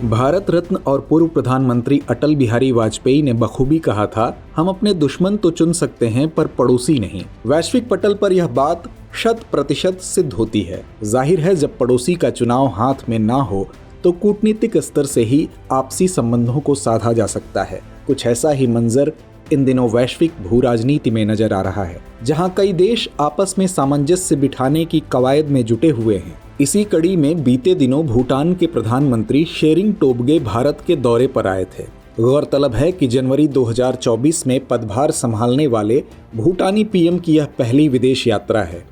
भारत रत्न और पूर्व प्रधानमंत्री अटल बिहारी वाजपेयी ने बखूबी कहा था, हम अपने दुश्मन तो चुन सकते हैं पर पड़ोसी नहीं। वैश्विक पटल पर यह बात 100% सिद्ध होती है। जाहिर है, जब पड़ोसी का चुनाव हाथ में ना हो तो कूटनीतिक स्तर से ही आपसी संबंधों को साधा जा सकता है। कुछ ऐसा ही मंजर इन दिनों वैश्विक भू राजनीति में नजर आ रहा है, जहां कई देश आपस में सामंजस्य बिठाने की कवायद में जुटे हुए हैं। इसी कड़ी में बीते दिनों भूटान के प्रधानमंत्री शेरिंग टोब्गे भारत के दौरे पर आए थे। गौरतलब है कि जनवरी 2024 में पदभार संभालने वाले भूटानी पीएम की यह पहली विदेश यात्रा है।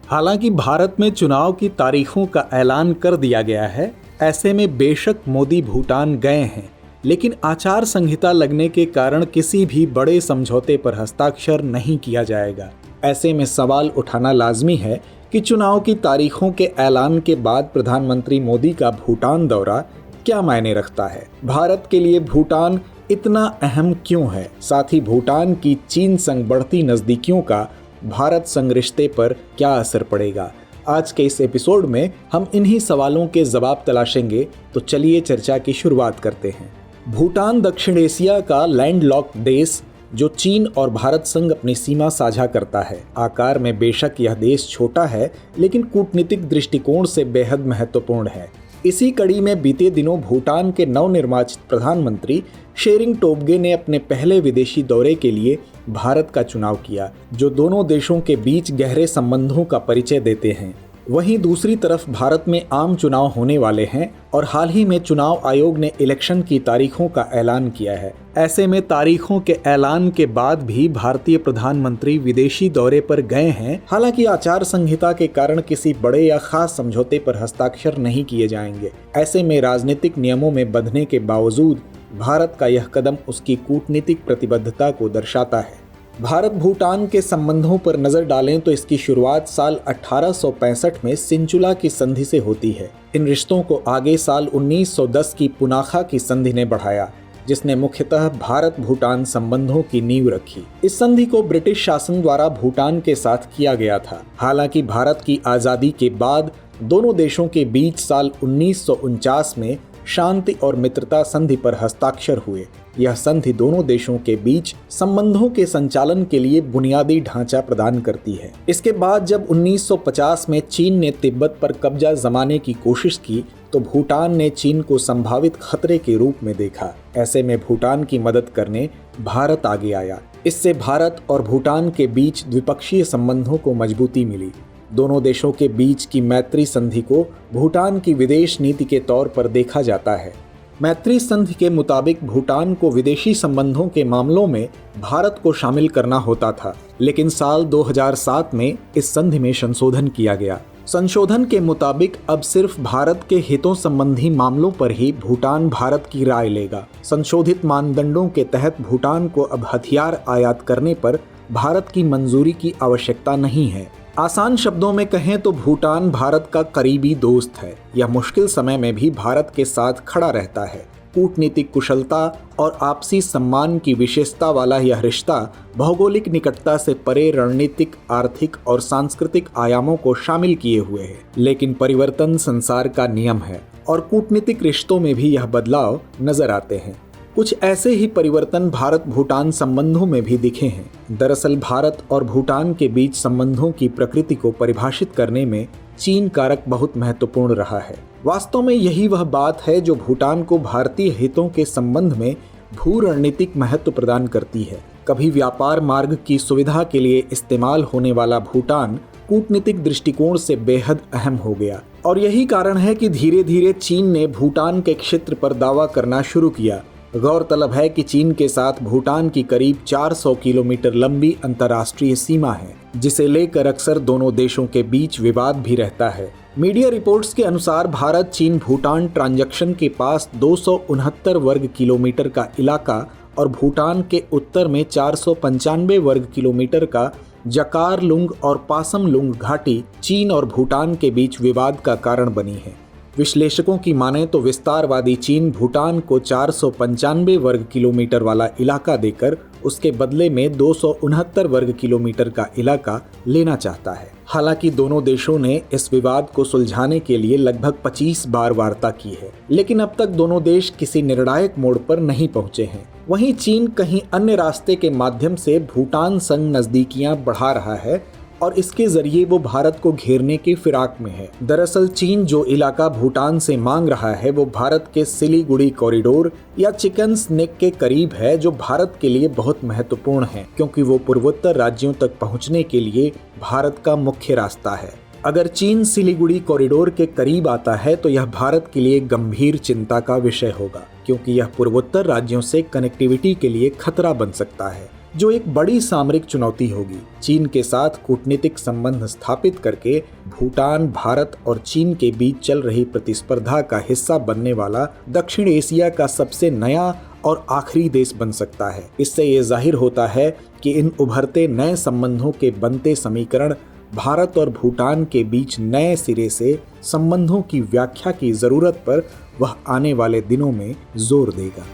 हालांकि भारत में चुनाव की तारीखों का ऐलान कर दिया गया है। ऐसे में बेशक मोदी भूटान गए हैं, लेकिन आचार संहिता लगने के कारण किसी भी बड़े समझौते पर हस्ताक्षर नहीं किया जाएगा। ऐसे में सवाल उठाना लाजमी है कि चुनाव की तारीखों के ऐलान के बाद प्रधानमंत्री मोदी का भूटान दौरा क्या मायने रखता है। भारत के लिए भूटान इतना अहम क्यों है? साथ ही भूटान की चीन संग बढ़ती नजदीकियों का भारत संग रिश्ते पर क्या असर पड़ेगा? आज के इस एपिसोड में हम इन्हीं सवालों के जवाब तलाशेंगे। तो चलिए चर्चा की शुरुआत करते हैं। भूटान दक्षिण एशिया का लैंडलॉक्ड देश जो चीन और भारत संग अपनी सीमा साझा करता है। आकार में बेशक यह देश छोटा है, लेकिन कूटनीतिक दृष्टिकोण से बेहद महत्वपूर्ण है। इसी कड़ी में बीते दिनों भूटान के नवनिर्वाचित प्रधानमंत्री शेरिंग टोब्गे ने अपने पहले विदेशी दौरे के लिए भारत का चुनाव किया, जो दोनों देशों के बीच गहरे संबंधों का परिचय देते हैं। वहीं दूसरी तरफ भारत में आम चुनाव होने वाले हैं और हाल ही में चुनाव आयोग ने इलेक्शन की तारीखों का ऐलान किया है। ऐसे में तारीखों के ऐलान के बाद भी भारतीय प्रधानमंत्री विदेशी दौरे पर गए हैं। हालांकि आचार संहिता के कारण किसी बड़े या खास समझौते पर हस्ताक्षर नहीं किए जाएंगे। ऐसे में राजनीतिक नियमों में बंधने के बावजूद भारत का यह कदम उसकी कूटनीतिक प्रतिबद्धता को दर्शाता है। भारत भूटान के संबंधों पर नजर डालें तो इसकी शुरुआत साल 1865 में सिंचुला की संधि से होती है। इन रिश्तों को आगे साल 1910 की पुनाखा की संधि ने बढ़ाया, जिसने मुख्यतः भारत भूटान संबंधों की नींव रखी। इस संधि को ब्रिटिश शासन द्वारा भूटान के साथ किया गया था। हालांकि भारत की आजादी के बाद दोनों देशों के बीच साल 1949 में शांति और मित्रता संधि पर हस्ताक्षर हुए। यह संधि दोनों देशों के बीच संबंधों के संचालन के लिए बुनियादी ढांचा प्रदान करती है। इसके बाद जब 1950 में चीन ने तिब्बत पर कब्जा जमाने की कोशिश की, तो भूटान ने चीन को संभावित खतरे के रूप में देखा। ऐसे में भूटान की मदद करने भारत आगे आया। इससे भारत और भूटान के बीच द्विपक्षीय संबंधों को मजबूती मिली। दोनों देशों के बीच की मैत्री संधि को भूटान की विदेश नीति के तौर पर देखा जाता है। मैत्री संधि के मुताबिक भूटान को विदेशी संबंधों के मामलों में भारत को शामिल करना होता था, लेकिन साल 2007 में इस संधि में संशोधन किया गया। संशोधन के मुताबिक अब सिर्फ भारत के हितों संबंधी मामलों पर ही भूटान भारत की राय लेगा। संशोधित मानदंडों के तहत भूटान को अब हथियार आयात करने पर भारत की मंजूरी की आवश्यकता नहीं है। आसान शब्दों में कहें तो भूटान भारत का करीबी दोस्त है। यह मुश्किल समय में भी भारत के साथ खड़ा रहता है। कूटनीतिक कुशलता और आपसी सम्मान की विशेषता वाला यह रिश्ता भौगोलिक निकटता से परे रणनीतिक, आर्थिक और सांस्कृतिक आयामों को शामिल किए हुए है। लेकिन परिवर्तन संसार का नियम है और कूटनीतिक रिश्तों में भी यह बदलाव नजर आते हैं। कुछ ऐसे ही परिवर्तन भारत भूटान संबंधों में भी दिखे हैं। दरअसल भारत और भूटान के बीच संबंधों की प्रकृति को परिभाषित करने में चीन कारक बहुत महत्वपूर्ण रहा है। वास्तव में यही वह बात है जो भूटान को भारतीय हितों के संबंध में भू रणनीतिक महत्व प्रदान करती है। कभी व्यापार मार्ग की सुविधा के लिए इस्तेमाल होने वाला भूटान कूटनीतिक दृष्टिकोण से बेहद अहम हो गया। और यही कारण है कि धीरे धीरे चीन ने भूटान के क्षेत्र पर दावा करना शुरू किया। गौरतलब है कि चीन के साथ भूटान की करीब 400 किलोमीटर लंबी अंतर्राष्ट्रीय सीमा है, जिसे लेकर अक्सर दोनों देशों के बीच विवाद भी रहता है। मीडिया रिपोर्ट्स के अनुसार भारत चीन भूटान ट्रांजैक्शन के पास 269 वर्ग किलोमीटर का इलाका और भूटान के उत्तर में 495 वर्ग किलोमीटर का जकार लुंग और पासम लुंग घाटी चीन और भूटान के बीच विवाद का कारण बनी है। विश्लेषकों की माने तो विस्तारवादी चीन भूटान को 495 वर्ग किलोमीटर वाला इलाका देकर उसके बदले में 269 वर्ग किलोमीटर का इलाका लेना चाहता है। हालांकि दोनों देशों ने इस विवाद को सुलझाने के लिए लगभग 25 बार वार्ता की है, लेकिन अब तक दोनों देश किसी निर्णायक मोड़ पर नहीं पहुंचे हैं। वहीं चीन कहीं अन्य रास्ते के माध्यम से भूटान संग नजदीकियां बढ़ा रहा है और इसके जरिए वो भारत को घेरने की फिराक में है। दरअसल चीन जो इलाका भूटान से मांग रहा है वो भारत के सिलीगुड़ी कॉरिडोर या चिकन्स नेक के करीब है, जो भारत के लिए बहुत महत्वपूर्ण है क्योंकि वो पूर्वोत्तर राज्यों तक पहुंचने के लिए भारत का मुख्य रास्ता है। अगर चीन सिलीगुड़ी कॉरिडोर के करीब आता है तो यह भारत के लिए गंभीर चिंता का विषय होगा, क्योंकि यह पूर्वोत्तर राज्यों से कनेक्टिविटी के लिए खतरा बन सकता है, जो एक बड़ी सामरिक चुनौती होगी। चीन के साथ कूटनीतिक संबंध स्थापित करके भूटान भारत और चीन के बीच चल रही प्रतिस्पर्धा का हिस्सा बनने वाला दक्षिण एशिया का सबसे नया और आखिरी देश बन सकता है। इससे ये जाहिर होता है कि इन उभरते नए संबंधों के बनते समीकरण भारत और भूटान के बीच नए सिरे से संबंधों की व्याख्या की जरूरत पर वह आने वाले दिनों में जोर देगा।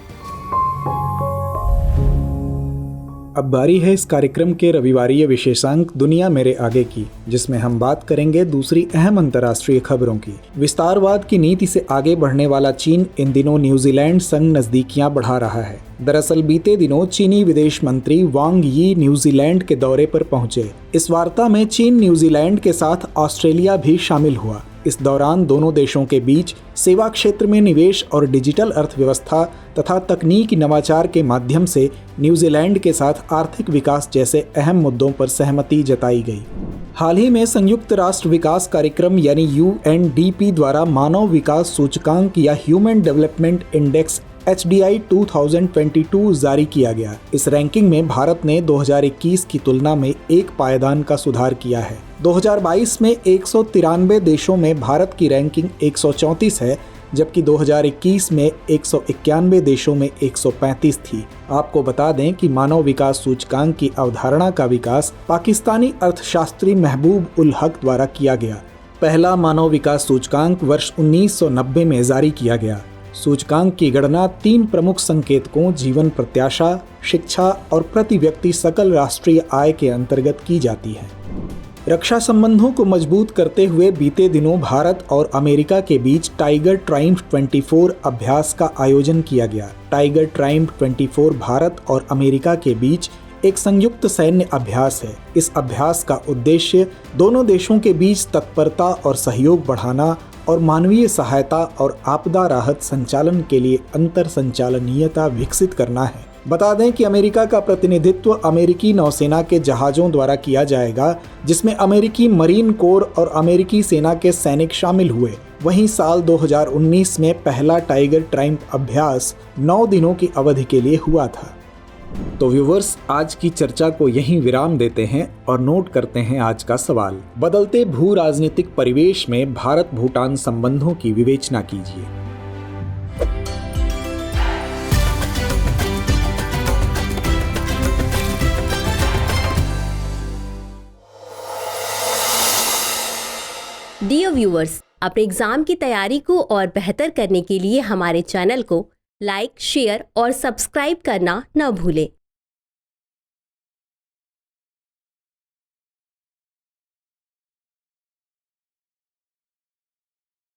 अब बारी है इस कार्यक्रम के रविवारीय विशेषांक दुनिया मेरे आगे की, जिसमें हम बात करेंगे दूसरी अहम अंतर्राष्ट्रीय खबरों की। विस्तारवाद की नीति से आगे बढ़ने वाला चीन इन दिनों न्यूजीलैंड संग नजदीकियां बढ़ा रहा है। दरअसल बीते दिनों चीनी विदेश मंत्री वांग यी न्यूजीलैंड के दौरे पर पहुंचे। इस वार्ता में चीन न्यूजीलैंड के साथ ऑस्ट्रेलिया भी शामिल हुआ। इस दौरान दोनों देशों के बीच सेवा क्षेत्र में निवेश और डिजिटल अर्थव्यवस्था तथा तकनीकी नवाचार के माध्यम से न्यूजीलैंड के साथ आर्थिक विकास जैसे अहम मुद्दों पर सहमति जताई गई। हाल ही में संयुक्त राष्ट्र विकास कार्यक्रम यानी UNDP द्वारा मानव विकास सूचकांक या ह्यूमन डेवलपमेंट इंडेक्स HDI 2022 जारी किया गया। इस रैंकिंग में भारत ने 2021 की तुलना में एक पायदान का सुधार किया है। 2022 में 193 देशों में भारत की रैंकिंग 134 है, जबकि 2021 में 191 देशों में 135 थी। आपको बता दें कि मानव विकास सूचकांक की अवधारणा का विकास पाकिस्तानी अर्थशास्त्री महबूब उल हक द्वारा किया गया। पहला मानव विकास सूचकांक वर्ष 1990 में जारी किया गया। सूचकांक की गणना 3 प्रमुख संकेतकों जीवन प्रत्याशा, शिक्षा और प्रति व्यक्ति सकल राष्ट्रीय आय के अंतर्गत की जाती है। रक्षा संबंधों को मजबूत करते हुए बीते दिनों भारत और अमेरिका के बीच टाइगर ट्रायम्फ 24 अभ्यास का आयोजन किया गया। टाइगर ट्रायम्फ 24 भारत और अमेरिका के बीच एक संयुक्त सैन्य अभ्यास है। इस अभ्यास का उद्देश्य दोनों देशों के बीच तत्परता और सहयोग बढ़ाना और मानवीय सहायता और आपदा राहत संचालन के लिए अंतर संचालनीयता विकसित करना है। बता दें कि अमेरिका का प्रतिनिधित्व अमेरिकी नौसेना के जहाज़ों द्वारा किया जाएगा, जिसमें अमेरिकी मरीन कोर और अमेरिकी सेना के सैनिक शामिल हुए। वहीं साल 2019 में पहला टाइगर ट्रायम्फ अभ्यास 9 दिनों की अवधि के लिए हुआ था। तो व्यूवर्स, आज की चर्चा को यहीं विराम देते हैं और नोट करते हैं आज का सवाल। बदलते भू राजनीतिक परिवेश में भारत भूटान संबंधों की विवेचना कीजिए। डियर व्यूअर्स, अपने एग्जाम की तैयारी को और बेहतर करने के लिए हमारे चैनल को लाइक, शेयर और सब्सक्राइब करना न भूलें।